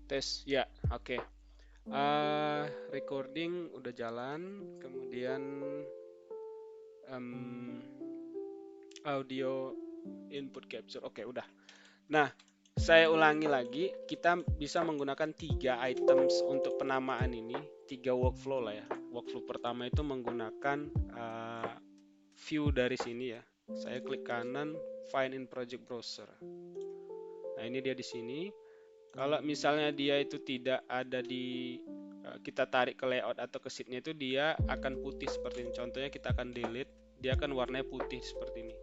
Tes, ya, oke. Recording udah jalan, kemudian em, audio input capture, oke, udah. Nah, saya ulangi lagi, kita bisa menggunakan 3 items untuk penamaan ini, 3 workflow lah ya. Workflow pertama itu menggunakan view dari sini ya. Saya klik kanan, find in project browser. Nah, ini dia di sini. Kalau misalnya dia itu tidak ada di kita tarik ke layout atau ke sheetnya itu dia akan putih seperti ini. Contohnya kita akan delete, dia akan warnanya putih seperti ini.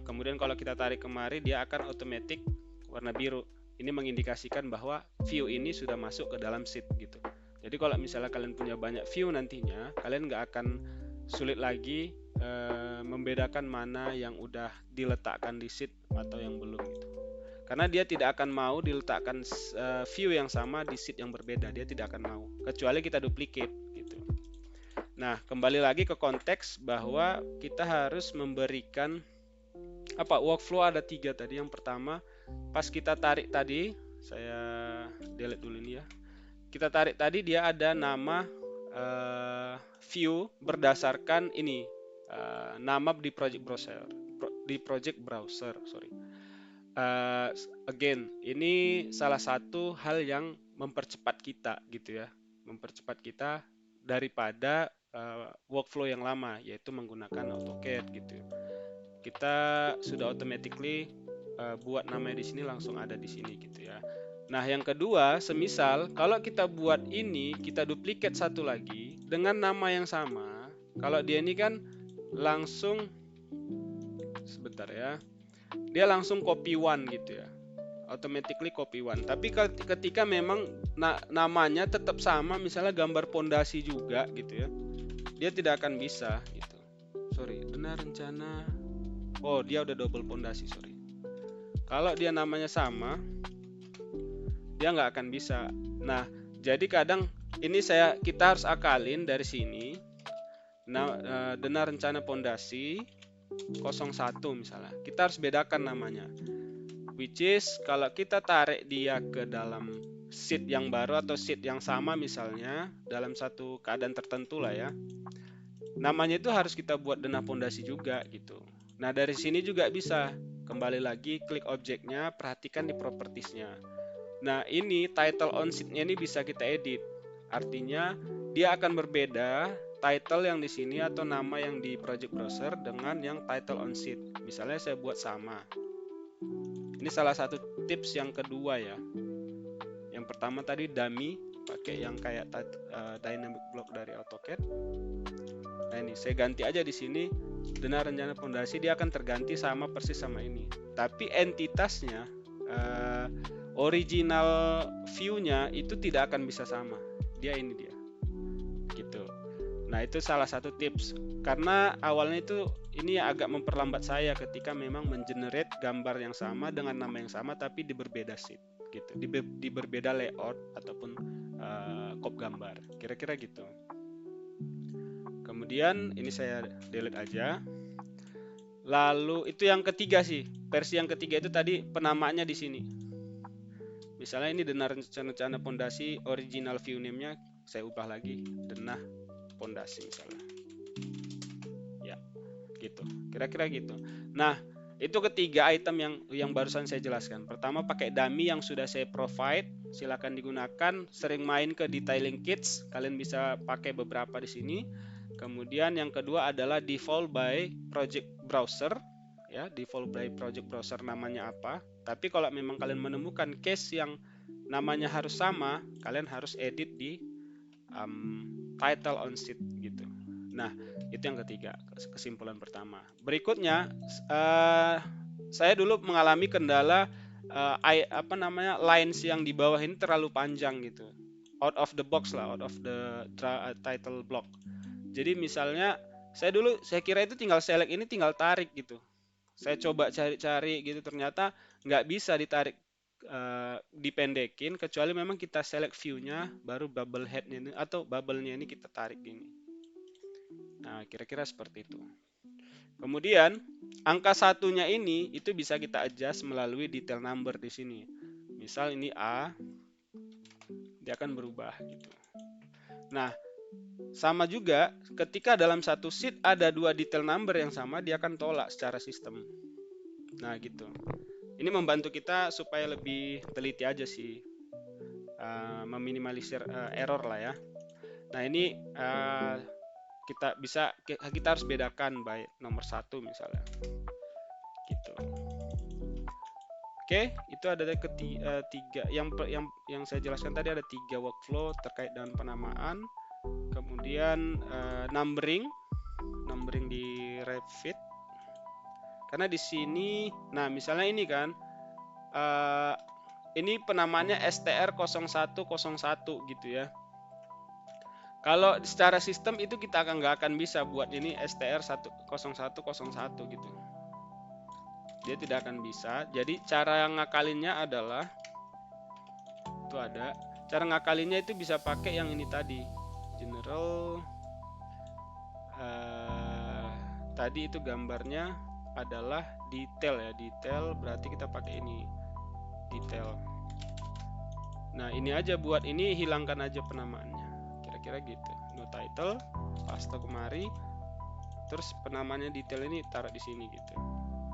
Kemudian kalau kita tarik kemari dia akan otomatis warna biru. Ini mengindikasikan bahwa view ini sudah masuk ke dalam sheet gitu. Jadi kalau misalnya kalian punya banyak view nantinya, kalian nggak akan sulit lagi membedakan mana yang udah diletakkan di sheet atau yang belum gitu. Karena dia tidak akan mau diletakkan view yang sama di sheet yang berbeda, dia tidak akan mau, kecuali kita duplicate gitu. Nah, kembali lagi ke konteks bahwa kita harus memberikan workflow ada 3 tadi. Yang pertama, pas kita tarik tadi, saya delete dulu ini ya. Kita tarik tadi dia ada nama view berdasarkan ini nama di project browser, sorry. Again, ini salah satu hal yang mempercepat kita gitu ya, mempercepat kita daripada workflow yang lama, yaitu menggunakan AutoCAD gitu. Kita sudah automatically buat namanya di sini langsung ada di sini gitu ya. Nah, yang kedua, semisal kalau kita buat ini, kita duplicate satu lagi dengan nama yang sama, kalau dia ini kan langsung sebentar ya, dia langsung copy one gitu ya, automatically copy one. Tapi ketika memang namanya tetap sama, misalnya gambar pondasi juga gitu ya, dia tidak akan bisa gitu. Sorry, benar rencana. Oh, dia udah double pondasi, sorry. Kalau dia namanya sama, dia nggak akan bisa. Nah, jadi kadang ini kita harus akalin dari sini. Nah, dana rencana pondasi 01 misalnya. Kita harus bedakan namanya. Which is kalau kita tarik dia ke dalam sheet yang baru atau sheet yang sama misalnya dalam satu keadaan tertentu lah ya. Namanya itu harus kita buat dana pondasi juga gitu. Nah, dari sini juga bisa kembali lagi klik objeknya, perhatikan di propertiesnya. Nah, ini title on sheet-nya ini bisa kita edit. Artinya dia akan berbeda title yang di sini atau nama yang di project browser dengan yang title on sheet. Misalnya saya buat sama. Ini salah satu tips yang kedua ya. Yang pertama tadi dummy, pakai yang kayak dynamic block dari AutoCAD. Nah, ini saya ganti aja di sini dana rencana pondasi, dia akan terganti sama persis sama ini. Tapi entitasnya original view-nya itu tidak akan bisa sama. Dia ini dia. Gitu. Nah, itu salah satu tips. Karena awalnya itu ini agak memperlambat saya ketika memang mengenerate gambar yang sama dengan nama yang sama tapi di berbeda sheet gitu. Di berbeda layout ataupun kop gambar. Kira-kira gitu. Kemudian ini saya delete aja. Lalu itu yang ketiga sih. Versi yang ketiga itu tadi penamaannya di sini. Misalnya ini denah rencana pondasi original view name-nya saya ubah lagi denah pondasi misalnya. Ya, gitu. Kira-kira gitu. Nah, itu ketiga item yang barusan saya jelaskan. Pertama pakai dummy yang sudah saya provide, silakan digunakan. Sering main ke detailing kits, kalian bisa pakai beberapa di sini. Kemudian yang kedua adalah default by project browser, ya, default by project browser namanya apa. Tapi kalau memang kalian menemukan case yang namanya harus sama, kalian harus edit di title on sheet gitu. Nah, itu yang ketiga, kesimpulan pertama. Berikutnya, saya dulu mengalami kendala lines yang di bawah ini terlalu panjang gitu. Out of the box lah, out of the title block. Jadi misalnya saya kira itu tinggal select ini tinggal tarik gitu. Saya coba cari-cari gitu, ternyata nggak bisa ditarik, dipendekin kecuali memang kita select view-nya baru bubble head-nya ini atau bubble-nya ini kita tarik gini. Nah, kira-kira seperti itu. Kemudian angka satunya ini itu bisa kita adjust melalui detail number di sini. Misal ini A, dia akan berubah gitu. Nah, sama juga ketika dalam satu sheet ada dua detail number yang sama, dia akan tolak secara sistem. Nah, gitu. Ini membantu kita supaya lebih teliti aja sih, meminimalisir error lah ya. Nah, ini kita harus bedakan by nomor 1 misalnya. Gitu. Oke, itu ada tiga yang saya jelaskan tadi, ada 3 workflow terkait dengan penamaan, kemudian numbering di Revit. Karena di sini, nah misalnya ini kan, ini penamaannya STR0101 gitu ya. Kalau secara sistem itu kita nggak akan bisa buat ini STR0101 gitu. Dia tidak akan bisa. Jadi cara ngakalinnya adalah, itu ada. Cara ngakalinnya itu bisa pakai yang ini tadi. General. Tadi itu gambarnya adalah detail ya. Detail berarti kita pakai ini. Detail. Nah ini aja, buat ini hilangkan aja penamaannya. Kira-kira gitu. No title. Paste kemari. Terus penamanya detail ini taruh di sini gitu.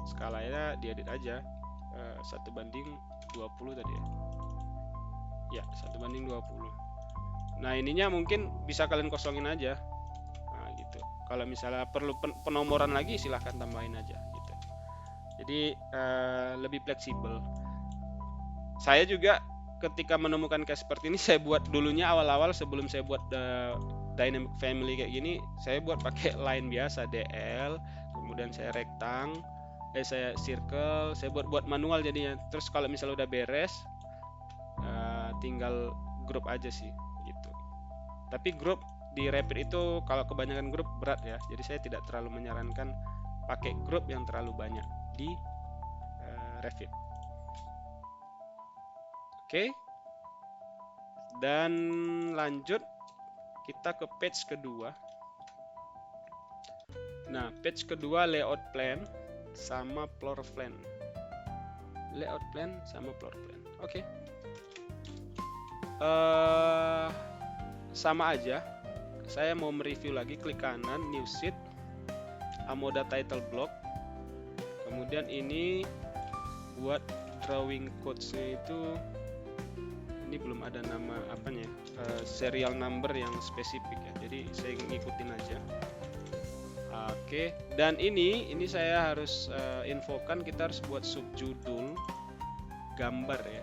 Skalanya diedit aja, 1:20 tadi ya. Ya, 1:20. Nah ininya mungkin bisa kalian kosongin aja. Nah gitu. Kalau misalnya perlu penomoran lagi, silahkan tambahin aja gitu. Jadi lebih fleksibel. Saya juga ketika menemukan kayak seperti ini, saya buat dulunya awal-awal sebelum saya buat dynamic family kayak gini, saya buat pakai line biasa, DL, kemudian saya saya circle, saya buat manual jadinya. Terus kalau misalnya udah beres, tinggal grup aja sih gitu. Tapi grup di Revit itu kalau kebanyakan grup berat ya, jadi saya tidak terlalu menyarankan pakai grup yang terlalu banyak di Revit. Oke. Dan lanjut kita ke page kedua. Nah, page kedua layout plan sama floor plan. Layout plan sama floor plan. Oke. Sama aja. Saya mau mereview lagi, klik kanan, new sheet, Amoda title block. Kemudian ini buat drawing codes-nya itu, ini belum ada nama apanya, serial number yang spesifik ya. Jadi saya ngikutin aja. Oke, dan ini saya harus infokan, kita harus buat subjudul gambar ya.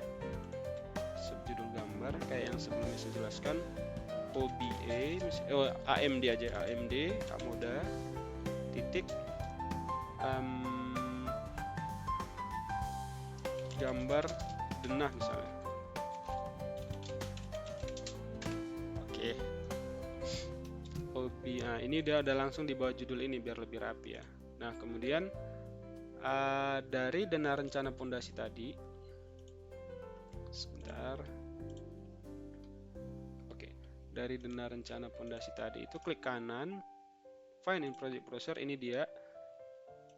Subjudul gambar kayak yang sebelumnya saya jelaskan. OBA, AMD aja, AMD, Amoda, titik, gambar denah misalnya. Oke. Nah, ini dia udah langsung di bawah judul ini biar lebih rapi ya. Nah kemudian dari denah rencana pondasi tadi, sebentar. Oke, dari denah rencana pondasi tadi itu klik kanan, find in project browser, ini dia.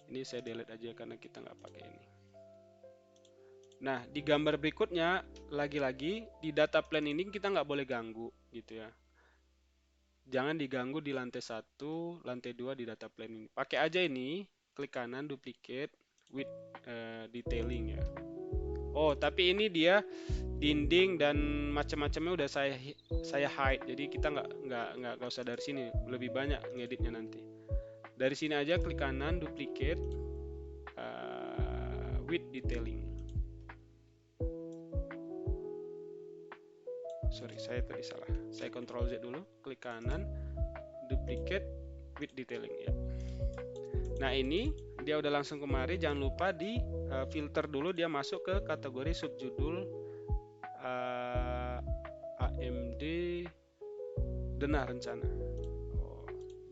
Ini saya delete aja karena kita nggak pakai ini. Nah di gambar berikutnya lagi-lagi di data plan ini kita nggak boleh ganggu gitu ya. Jangan diganggu di lantai 1, lantai 2 di data plan ini. Pakai aja ini, klik kanan, duplicate with detailing ya. Oh, tapi ini dia dinding dan macam-macamnya udah saya hide. Jadi kita nggak usah dari sini, lebih banyak ngeditnya nanti. Dari sini aja klik kanan, duplicate with detailing. Sorry, saya tadi salah. Saya Ctrl Z dulu, klik kanan, duplicate with detailing ya. Nah ini dia udah langsung kemari. Jangan lupa di filter dulu, dia masuk ke kategori subjudul AMD denah rencana.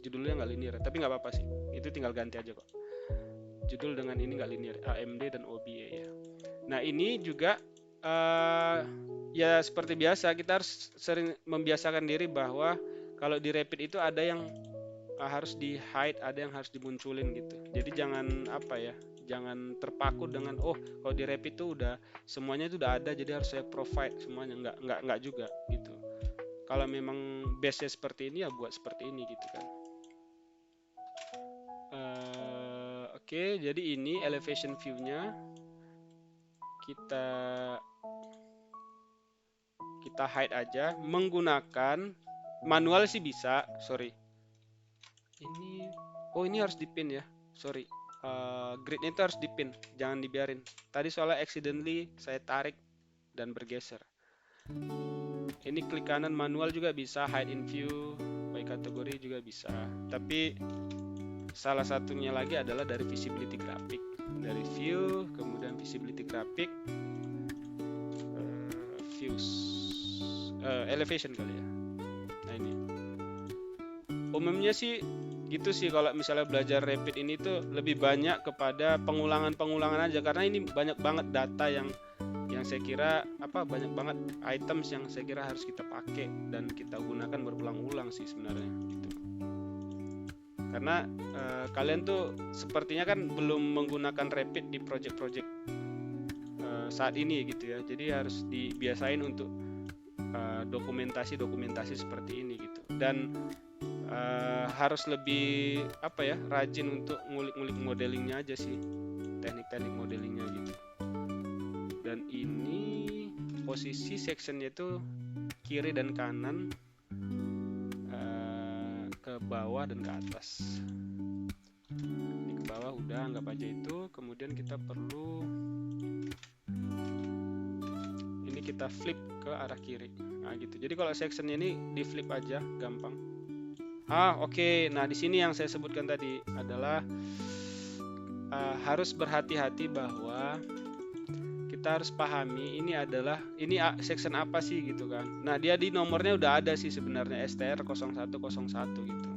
Judulnya nggak linear, tapi nggak apa-apa sih. Itu tinggal ganti aja kok. Judul dengan ini nggak linear, AMD dan OBA ya. Nah ini juga ya seperti biasa, kita harus sering membiasakan diri bahwa kalau di Revit itu ada yang harus di hide, ada yang harus dimunculin gitu. Jadi jangan Jangan terpaku dengan kalau di Rapid itu udah semuanya itu udah ada, jadi harus saya provide semuanya. Nggak juga gitu. Kalau memang base-nya seperti ini ya buat seperti ini gitu kan. Oke, jadi ini elevation view-nya. Kita hide aja menggunakan manual sih bisa. Sorry. Ini harus dipin ya. Sorry. Gridnya itu harus dipin, jangan dibiarin. Tadi soalnya accidentally saya tarik dan bergeser. Ini klik kanan manual juga bisa, hide in view by kategori juga bisa. Tapi salah satunya lagi adalah dari visibility graphic. Dari view, kemudian visibility graphic, views, elevation kali ya. Nah ini. Umumnya sih gitu sih, kalau misalnya belajar Rapid ini tuh lebih banyak kepada pengulangan-pengulangan aja, karena ini banyak banget data yang saya kira banyak banget items yang saya kira harus kita pakai dan kita gunakan berulang-ulang sih sebenarnya gitu. Karena kalian tuh sepertinya kan belum menggunakan Rapid di project-project saat ini gitu ya, jadi harus dibiasain untuk dokumentasi seperti ini gitu, dan harus lebih rajin untuk ngulik-ngulik modelingnya aja sih, teknik-teknik modelingnya gitu. Dan ini posisi sectionnya itu kiri dan kanan, ke bawah dan ke atas. Ini ke bawah udah, anggap aja itu. Kemudian kita perlu ini kita flip ke arah kiri. Nah gitu. Jadi kalau sectionnya ini di flip aja, gampang. Oke. Nah di sini yang saya sebutkan tadi adalah harus berhati-hati bahwa kita harus pahami ini section apa sih gitu kan. Nah dia di nomornya udah ada sih sebenarnya, STR 0101 gitu.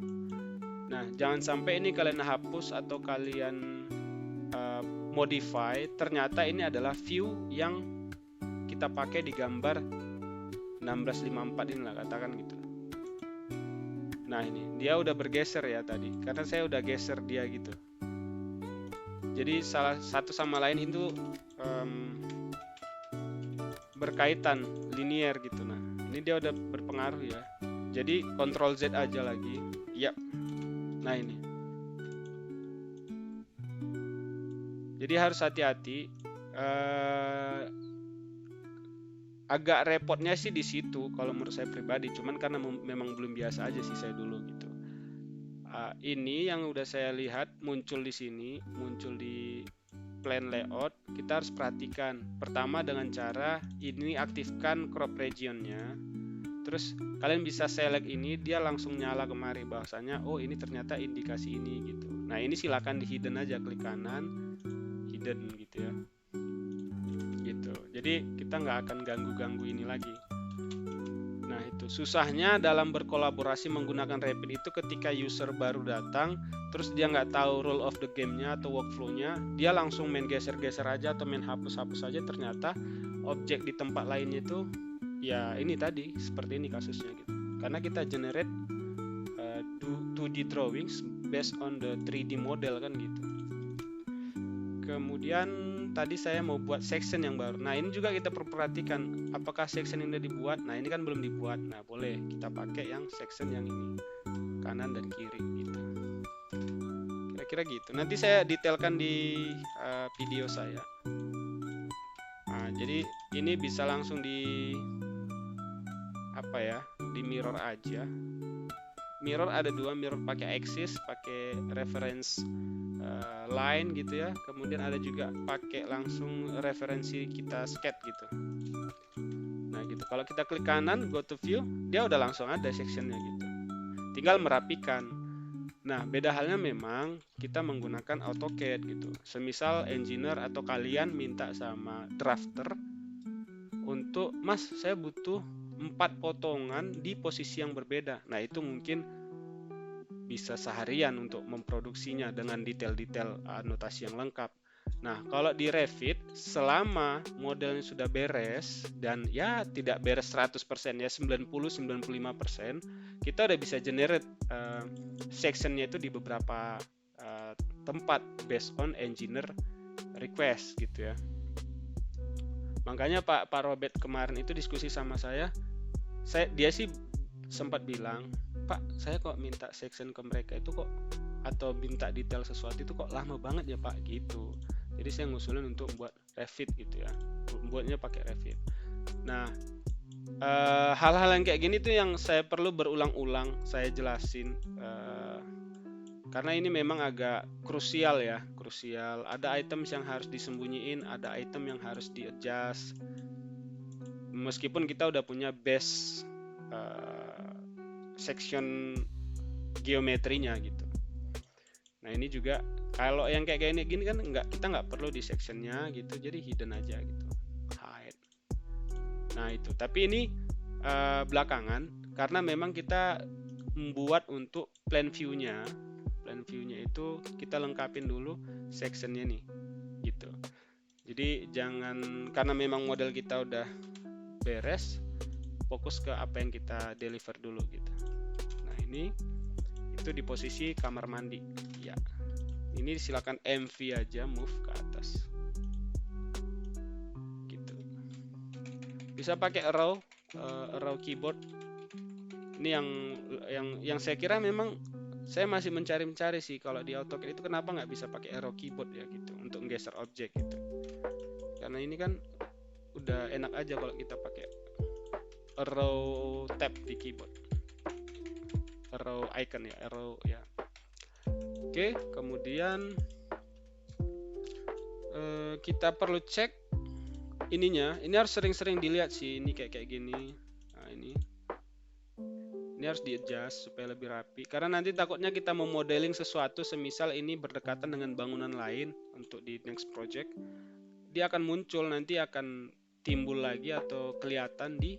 Nah jangan sampai ini kalian hapus atau kalian modify, ternyata ini adalah view yang kita pakai di gambar 1654 inilah katakan gitu. Nah ini dia udah bergeser ya tadi, karena saya udah geser dia gitu. Jadi salah satu sama lain itu berkaitan, linear gitu. Nah ini dia udah berpengaruh ya. Jadi Ctrl Z aja lagi. Yap. Nah ini. Jadi harus hati-hati. Agak repotnya sih di situ kalau menurut saya pribadi. Cuman karena memang belum biasa aja sih saya dulu gitu. Ini yang udah saya lihat muncul di sini, muncul di plan layout, kita harus perhatikan. Pertama dengan cara ini aktifkan crop regionnya. Terus kalian bisa select ini, dia langsung nyala kemari bahwasanya ini ternyata indikasi ini gitu. Nah ini silakan di hidden aja, klik kanan hidden gitu ya. Gitu. Jadi kita nggak akan ganggu-ganggu ini lagi. Nah itu susahnya dalam berkolaborasi menggunakan Rapid itu ketika user baru datang, terus dia nggak tahu rule of the game-nya atau workflow-nya, dia langsung main geser-geser aja atau main hapus-hapus aja, ternyata objek di tempat lainnya itu ya ini tadi seperti ini kasusnya gitu. Karena kita generate 2D drawings based on the 3D model kan gitu. Kemudian tadi saya mau buat section yang baru. Nah ini juga kita perhatikan apakah section ini udah dibuat. Nah ini kan belum dibuat. Nah boleh kita pakai yang section yang ini, kanan dan kiri gitu. Kira-kira gitu. Nanti saya detailkan di video saya. Nah jadi ini bisa langsung di di mirror aja. Mirror ada dua, mirror pakai axis, pakai reference line gitu ya. Kemudian ada juga pakai langsung referensi kita sket gitu. Nah gitu. Kalau kita klik kanan, go to view, dia udah langsung ada sectionnya gitu. Tinggal merapikan. Nah beda halnya memang kita menggunakan AutoCAD gitu. Semisal engineer atau kalian minta sama drafter untuk, Mas saya butuh 4 potongan di posisi yang berbeda. Nah itu mungkin bisa seharian untuk memproduksinya dengan detail-detail anotasi yang lengkap. Nah kalau di Revit, selama modelnya sudah beres dan ya tidak beres 100% ya 90-95%, kita udah bisa generate sectionnya itu di beberapa tempat based on engineer request gitu ya. Makanya Pak Robert kemarin itu diskusi sama saya, dia sih sempat bilang, Pak, saya kok minta section ke mereka itu kok, atau minta detail sesuatu itu kok lama banget ya Pak gitu. Jadi saya ngusulin untuk buat Revit gitu ya, buatnya pakai Revit. Nah, hal-hal yang kayak gini tuh yang saya perlu berulang-ulang saya jelasin, karena ini memang agak krusial ya, krusial. Ada items yang harus disembunyiin, ada item yang harus di-adjust. Meskipun kita udah punya base section geometrinya gitu. Nah ini juga kalau yang kayak gini kan kita nggak perlu di sectionnya gitu, jadi hidden aja gitu, hide. Nah itu, tapi ini belakangan karena memang kita membuat untuk plan view-nya. Plan view-nya itu kita lengkapin dulu sectionnya nih gitu. Jadi jangan, karena memang model kita udah beres, fokus ke apa yang kita deliver dulu gitu. Nah ini itu di posisi kamar mandi ya. Ini silakan MV aja, move ke atas gitu. Bisa pakai arrow keyboard. Ini yang saya kira memang saya masih mencari sih kalau di AutoCAD itu kenapa nggak bisa pakai arrow keyboard ya gitu untuk menggeser objek gitu. Karena ini kan udah enak aja kalau kita pakai arrow tab di keyboard, arrow icon ya, arrow ya. Oke, kemudian kita perlu cek ininya. Ini harus sering-sering dilihat sih, ini kayak gini. Nah ini harus di-adjust supaya lebih rapi, karena nanti takutnya kita mau modeling sesuatu, semisal ini berdekatan dengan bangunan lain untuk di next project, dia akan muncul, nanti akan timbul lagi atau kelihatan di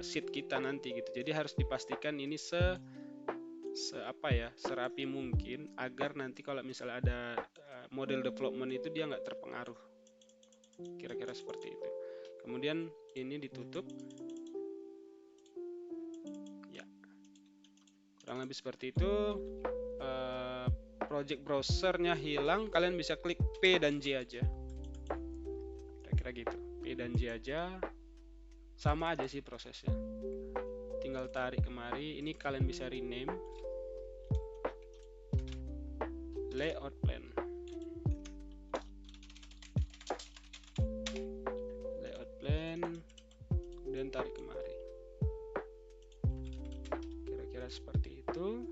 sheet kita nanti gitu. Jadi harus dipastikan ini serapi mungkin, agar nanti kalau misalnya ada model development itu dia nggak terpengaruh, kira-kira seperti itu. Kemudian ini ditutup ya, kurang lebih seperti itu. Project browsernya hilang, kalian bisa klik P dan J aja, kira-kira gitu. P dan J aja, sama aja sih prosesnya, tinggal tarik kemari. Ini kalian bisa rename layout plan, kemudian tarik kemari, kira-kira seperti itu.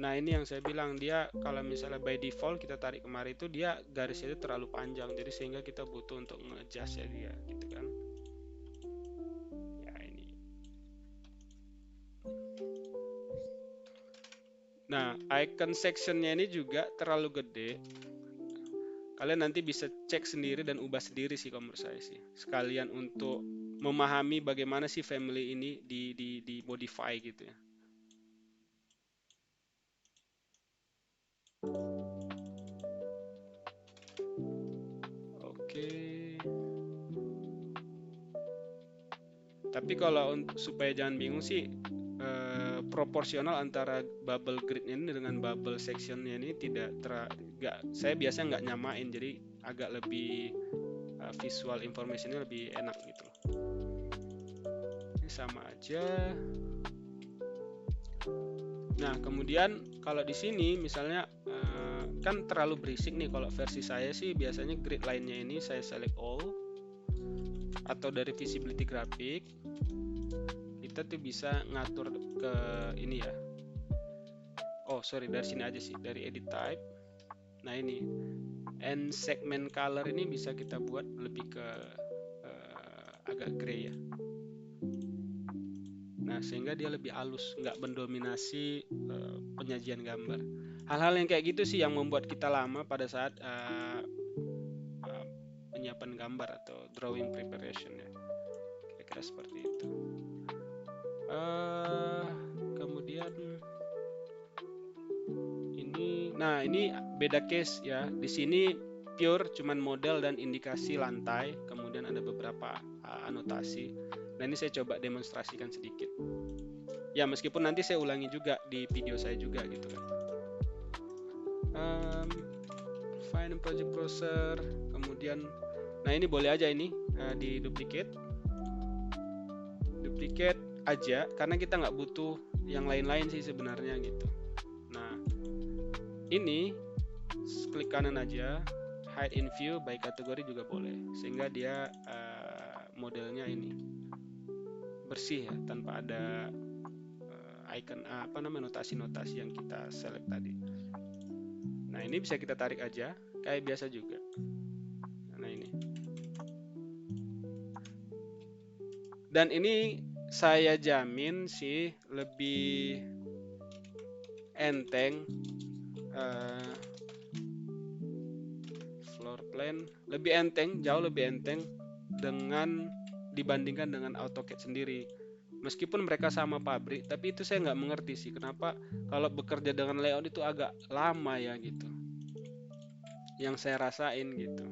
Nah ini yang saya bilang, dia kalau misalnya by default kita tarik kemari itu dia garisnya itu terlalu panjang, jadi sehingga kita butuh untuk nge-adjust ya dia gitu kan ya. Ini nah icon sectionnya ini juga terlalu gede, kalian nanti bisa cek sendiri dan ubah sendiri sih kalau menurut saya sih, sekalian untuk memahami bagaimana sih family ini di modify gitu ya. Oke. Tapi kalau supaya jangan bingung sih, proporsional antara bubble grid ini dengan bubble sectionnya ini saya biasanya nggak nyamain, jadi agak lebih visual informationnya lebih enak gitu loh. Ini sama aja. Nah kemudian kalau di sini misalnya kan terlalu berisik nih, kalau versi saya sih biasanya grid line-nya ini saya select all, atau dari visibility graphic kita tuh bisa ngatur ke ini ya. Oh sorry, dari sini aja sih, dari edit type. Nah ini and segment color ini bisa kita buat lebih ke agak grey ya. Nah sehingga dia lebih halus, nggak mendominasi penyajian gambar. Hal-hal yang kayak gitu sih yang membuat kita lama pada saat penyiapan gambar atau drawing preparation ya, kira-kira seperti itu. Kemudian ini beda case ya. Di sini pure cuman model dan indikasi lantai, kemudian ada beberapa anotasi. Nah ini saya coba demonstrasikan sedikit. Ya meskipun nanti saya ulangi juga di video saya juga gitu kan. find project browser, kemudian nah ini boleh aja ini di duplicate aja karena kita nggak butuh yang lain-lain sih sebenarnya gitu. Nah ini klik kanan aja, hide in view by kategori juga boleh, sehingga dia modelnya ini bersih ya, tanpa ada icon notasi-notasi yang kita select tadi. Nah ini bisa kita tarik aja kayak biasa juga. Nah ini, dan ini saya jamin sih lebih enteng, floor plan lebih enteng, jauh lebih enteng dibandingkan dengan AutoCAD sendiri. Meskipun mereka sama pabrik, tapi itu saya nggak mengerti sih kenapa kalau bekerja dengan layout itu agak lama ya gitu. Yang saya rasain gitu.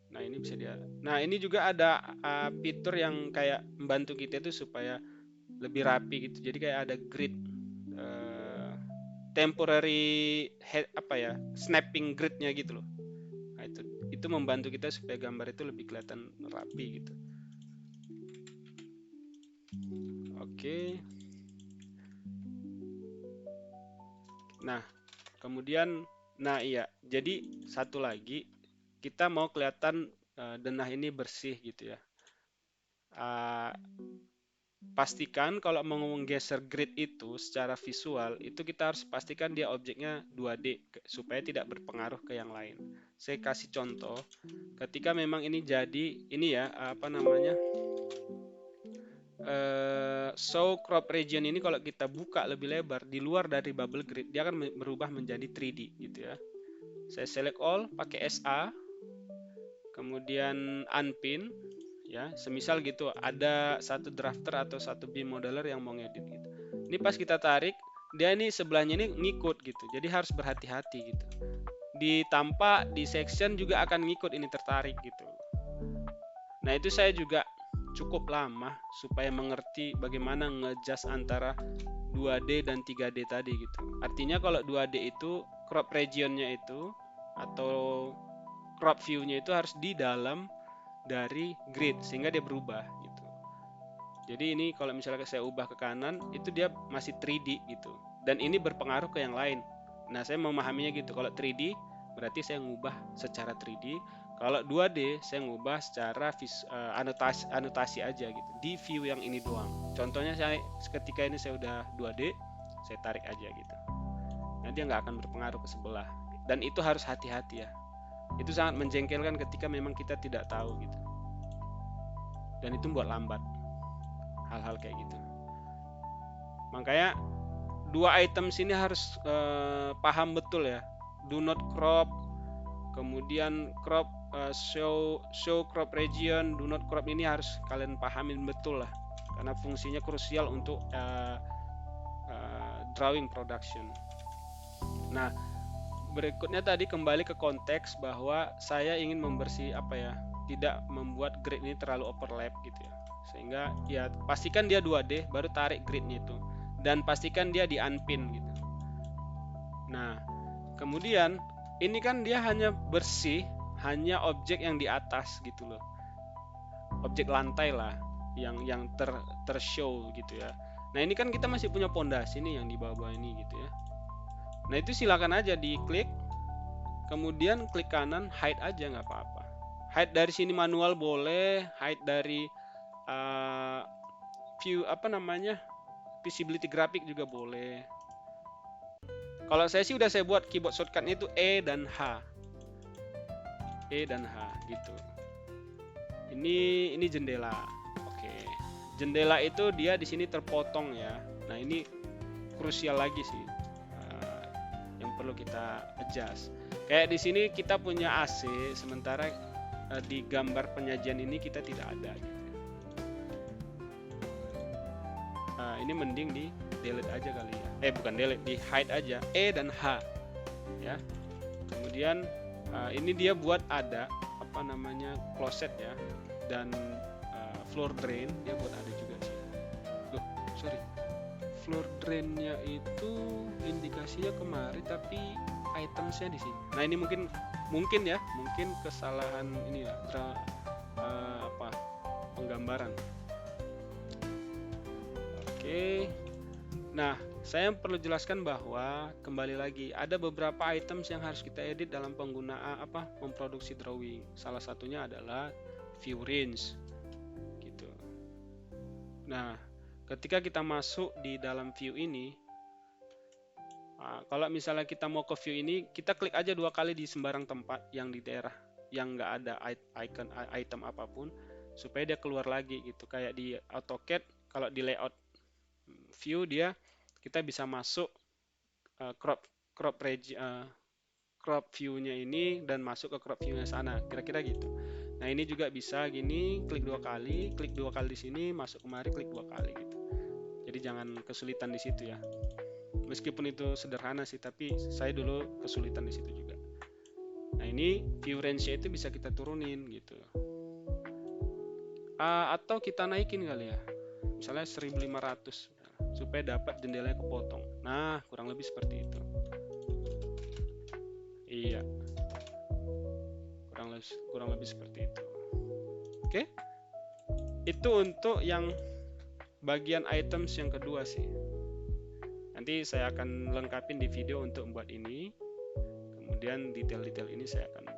Nah ini bisa dia. Nah ini juga ada fitur yang kayak membantu kita itu supaya lebih rapi gitu. Jadi kayak ada grid, temporary snapping gridnya gitu loh. Nah, itu membantu kita supaya gambar itu lebih kelihatan rapi gitu. Oke. Nah, kemudian jadi satu lagi kita mau kelihatan denah ini bersih gitu ya. Pastikan kalau mau menggeser grid itu secara visual itu kita harus pastikan dia objeknya 2D supaya tidak berpengaruh ke yang lain. Saya kasih contoh, ketika memang ini jadi ini ya show crop region ini kalau kita buka lebih lebar di luar dari bubble grid dia akan berubah menjadi 3D gitu ya. Saya select all pakai SA, kemudian unpin ya, semisal gitu ada satu drafter atau satu BIM modeler yang mau ngedit gitu. Ini pas kita tarik dia ini sebelahnya ini ngikut gitu, jadi harus berhati-hati gitu. Di tampak di section juga akan ngikut ini tertarik gitu. Nah itu saya juga cukup lama supaya mengerti bagaimana nge-adjust antara 2D dan 3D tadi gitu. Artinya kalau 2D itu crop regionnya itu atau crop view-nya itu harus di dalam dari grid sehingga dia berubah gitu. Jadi ini kalau misalnya saya ubah ke kanan itu dia masih 3D gitu. Dan ini berpengaruh ke yang lain. Nah, saya memahaminya gitu. Kalau 3D berarti saya ngubah secara 3D. Kalau 2D saya ngubah secara anotasi aja gitu. Di view yang ini doang. Contohnya saya ketika ini saya udah 2D, saya tarik aja gitu. Nah, dia nggak akan berpengaruh ke sebelah. Dan itu harus hati-hati ya. Itu sangat menjengkelkan ketika memang kita tidak tahu gitu. Dan itu buat lambat hal-hal kayak gitu. Makanya dua item sini harus paham betul ya. Do not crop, kemudian crop show crop region, do not crop ini harus kalian pahamin betul lah. Karena fungsinya krusial untuk drawing production. Nah, berikutnya tadi kembali ke konteks bahwa saya ingin tidak membuat grid ini terlalu overlap gitu ya. Sehingga ya pastikan dia 2D baru tarik gridnya itu dan pastikan dia di unpin gitu. Nah, kemudian ini kan dia hanya bersih, hanya objek yang di atas gitu loh. Objek lantai lah yang tershow gitu ya. Nah, ini kan kita masih punya pondasi nih yang di bawah ini gitu ya. Nah, itu silakan aja diklik, kemudian klik kanan, hide aja nggak apa-apa. Hide dari sini manual boleh, hide dari visibility grafik juga boleh. Kalau saya sih udah saya buat keyboard shortcutnya itu E dan H gitu. Ini jendela. Oke. Jendela itu dia di sini terpotong ya. Nah ini krusial lagi sih yang perlu kita adjust. Kayak di sini kita punya AC, sementara di gambar penyajian ini kita tidak ada gitu. Ini mending di delete aja kali ya. Bukan delete, di hide aja. E dan H ya. Kemudian ini dia buat ada closet ya, dan floor drain dia buat ada juga sih. Floor drainnya itu indikasinya kemari tapi itemsnya di sini. Nah, ini mungkin ya, mungkin kesalahan ini ya, penggambaran. Oke. Nah, saya perlu jelaskan bahwa kembali lagi ada beberapa items yang harus kita edit dalam penggunaan memproduksi drawing. Salah satunya adalah view range gitu. Nah, ketika kita masuk di dalam view ini, kalau misalnya kita mau ke view ini, kita klik aja 2 kali di sembarang tempat yang di daerah yang nggak ada icon item apapun, supaya dia keluar lagi gitu. Kayak di AutoCAD, kalau di layout view dia kita bisa masuk crop view-nya ini dan masuk ke crop view-nya sana, kira-kira gitu. Nah, ini juga bisa gini, klik 2 kali di sini, masuk kemari, klik 2 kali gitu. Jadi jangan kesulitan di situ ya. Meskipun itu sederhana sih, tapi saya dulu kesulitan di situ juga. Nah, ini view range-nya itu bisa kita turunin gitu. Atau kita naikin kali ya. Misalnya 1500 supaya dapat jendelanya kepotong. Nah, kurang lebih seperti itu. Iya. Kurang lebih seperti itu. Oke. Itu untuk yang bagian items yang kedua sih. Nanti saya akan lengkapin di video untuk membuat ini. Kemudian detail-detail ini saya akan